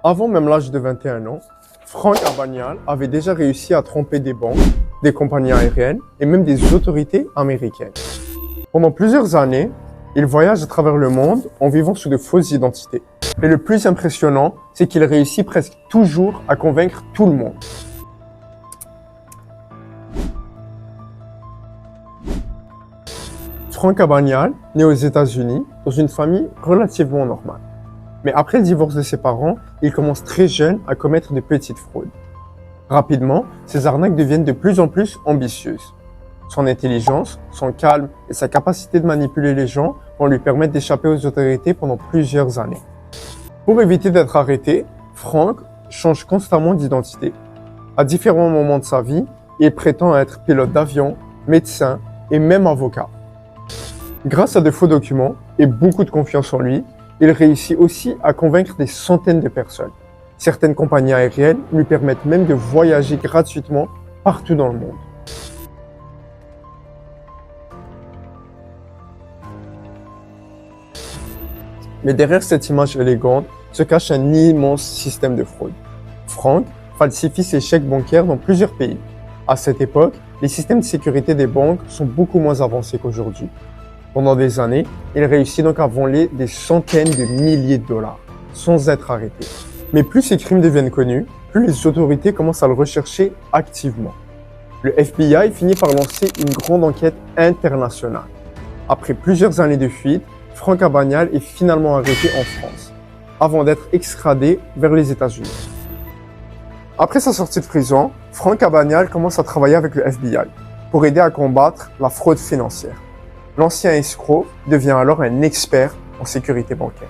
Avant même l'âge de 21 ans, Franck Abagnale avait déjà réussi à tromper des banques, des compagnies aériennes et même des autorités américaines. Pendant plusieurs années, il voyage à travers le monde en vivant sous de fausses identités. Mais le plus impressionnant, c'est qu'il réussit presque toujours à convaincre tout le monde. Franck Abagnale, né aux États-Unis, dans une famille relativement normale. Mais après le divorce de ses parents, il commence très jeune à commettre de petites fraudes. Rapidement, ses arnaques deviennent de plus en plus ambitieuses. Son intelligence, son calme et sa capacité de manipuler les gens vont lui permettre d'échapper aux autorités pendant plusieurs années. Pour éviter d'être arrêté, Franck change constamment d'identité. À différents moments de sa vie, il prétend être pilote d'avion, médecin et même avocat. Grâce à de faux documents et beaucoup de confiance en lui, il réussit aussi à convaincre des centaines de personnes. Certaines compagnies aériennes lui permettent même de voyager gratuitement partout dans le monde. Mais derrière cette image élégante se cache un immense système de fraude. Franck falsifie ses chèques bancaires dans plusieurs pays. À cette époque, les systèmes de sécurité des banques sont beaucoup moins avancés qu'aujourd'hui. Pendant des années, il réussit donc à voler des centaines de milliers de dollars, sans être arrêté. Mais plus ces crimes deviennent connus, plus les autorités commencent à le rechercher activement. Le FBI finit par lancer une grande enquête internationale. Après plusieurs années de fuite, Franck Abagnale est finalement arrêté en France, avant d'être extradé vers les États-Unis. Après sa sortie de prison, Franck Abagnale commence à travailler avec le FBI pour aider à combattre la fraude financière. L'ancien escroc devient alors un expert en sécurité bancaire.